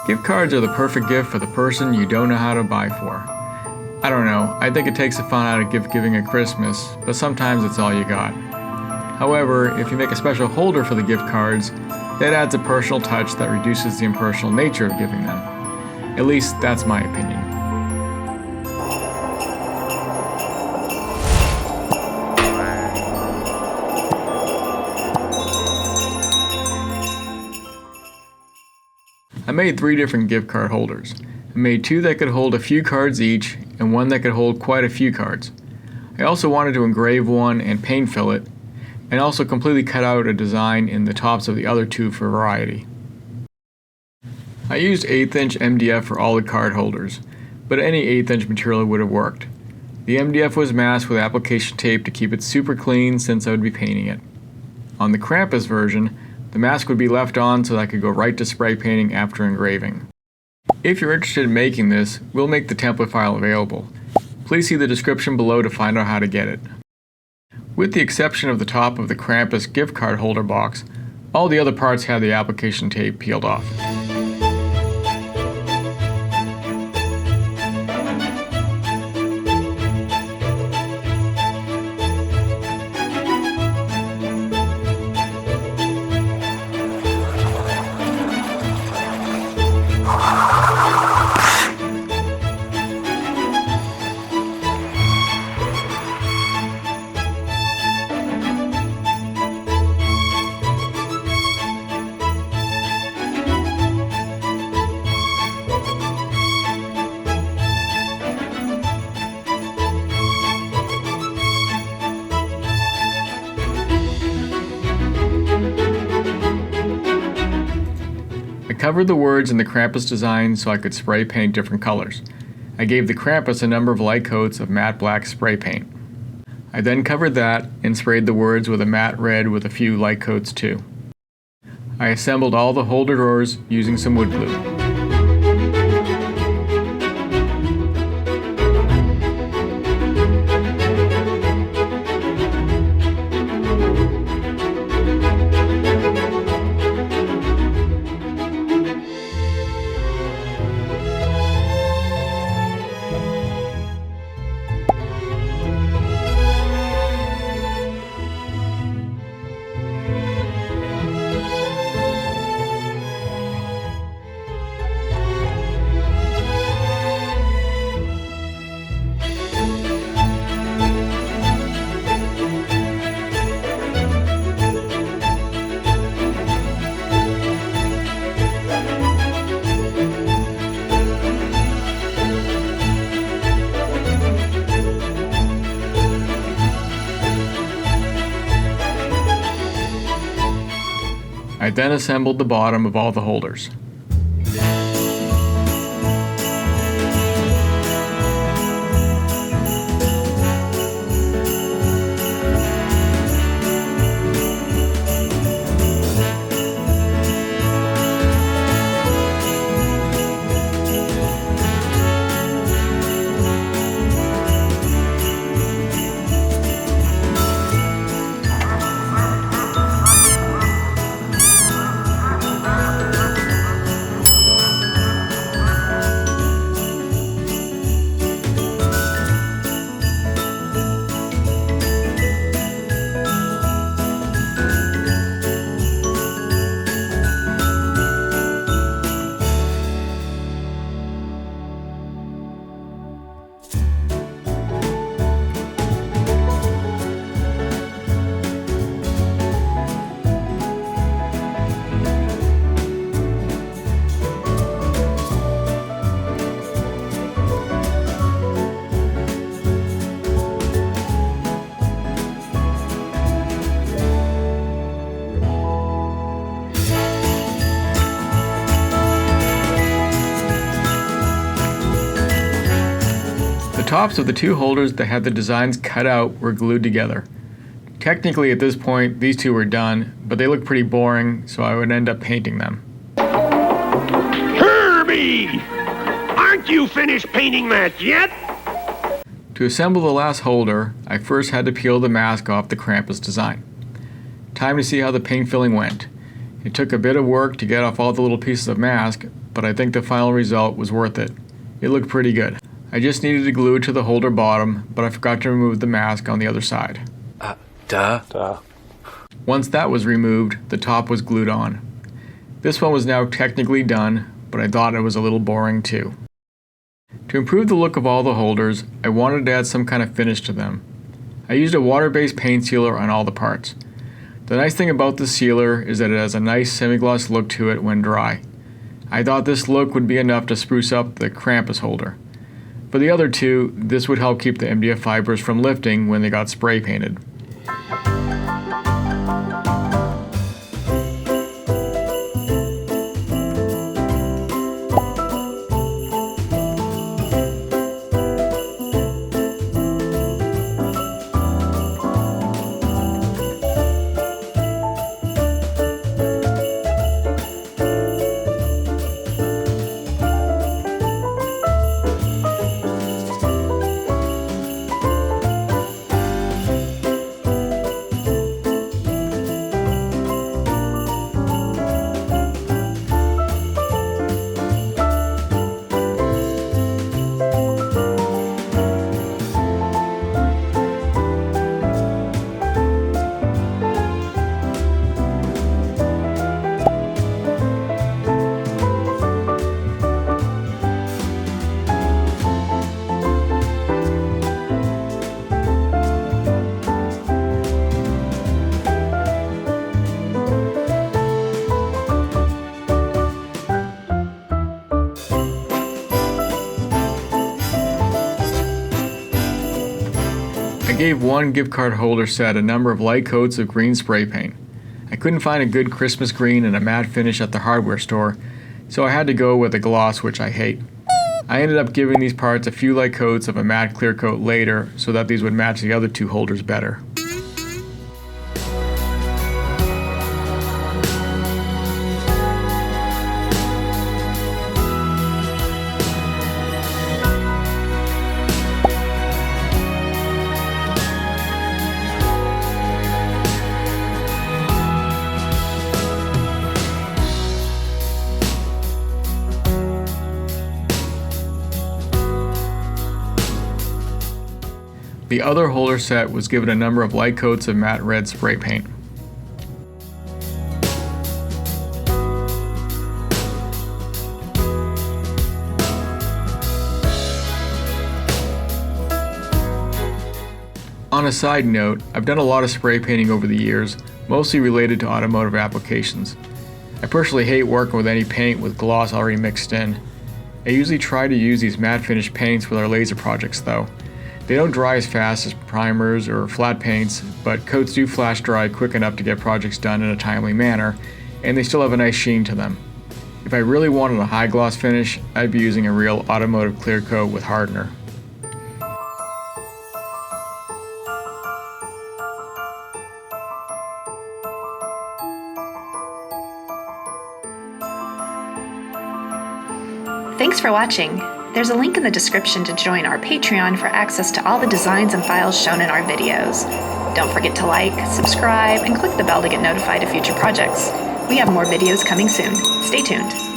Gift cards are the perfect gift for the person you don't know how to buy for. I don't know, I think it takes the fun out of gift giving at Christmas, but sometimes it's all you got. However, if you make a special holder for the gift cards, that adds a personal touch that reduces the impersonal nature of giving them. At least, that's my opinion. I made 3 different gift card holders. I made 2 that could hold a few cards each, and 1 that could hold quite a few cards. I also wanted to engrave one and paint fill it, and also completely cut out a design in the tops of the other 2 for variety. I used 1/8 inch MDF for all the card holders, but any 1/8 inch material would have worked. The MDF was masked with application tape to keep it super clean since I would be painting it. On the Krampus version, the mask would be left on so that I could go right to spray painting after engraving. If you're interested in making this, we'll make the template file available. Please see the description below to find out how to get it. With the exception of the top of the Krampus gift card holder box, all the other parts have the application tape peeled off. I covered the words in the Krampus design so I could spray paint different colors. I gave the Krampus a number of light coats of matte black spray paint. I then covered that and sprayed the words with a matte red with a few light coats too. I assembled all the holder drawers using some wood glue. I then assembled the bottom of all the holders. The tops of the 2 holders that had the designs cut out were glued together. Technically at this point these 2 were done, but they look pretty boring, so I would end up painting them. Herbie! Aren't you finished painting that yet? To assemble the last holder, I first had to peel the mask off the Krampus design. Time to see how the paint filling went. It took a bit of work to get off all the little pieces of mask, but I think the final result was worth it. It looked pretty good. I just needed to glue it to the holder bottom, but I forgot to remove the mask on the other side. Duh. Once that was removed, the top was glued on. This one was now technically done, but I thought it was a little boring too. To improve the look of all the holders, I wanted to add some kind of finish to them. I used a water-based paint sealer on all the parts. The nice thing about the sealer is that it has a nice semi-gloss look to it when dry. I thought this look would be enough to spruce up the Krampus holder. For the other two, this would help keep the MDF fibers from lifting when they got spray painted. I gave one gift card holder set a number of light coats of green spray paint. I couldn't find a good Christmas green and a matte finish at the hardware store, so I had to go with a gloss, which I hate. I ended up giving these parts a few light coats of a matte clear coat later so that these would match the other two holders better. The other holder set was given a number of light coats of matte red spray paint. On a side note, I've done a lot of spray painting over the years, mostly related to automotive applications. I personally hate working with any paint with gloss already mixed in. I usually try to use these matte finish paints with our laser projects though. They don't dry as fast as primers or flat paints, but coats do flash dry quick enough to get projects done in a timely manner, and they still have a nice sheen to them. If I really wanted a high gloss finish, I'd be using a real automotive clear coat with hardener. Thanks for watching. There's a link in the description to join our Patreon for access to all the designs and files shown in our videos. Don't forget to like, subscribe, and click the bell to get notified of future projects. We have more videos coming soon. Stay tuned.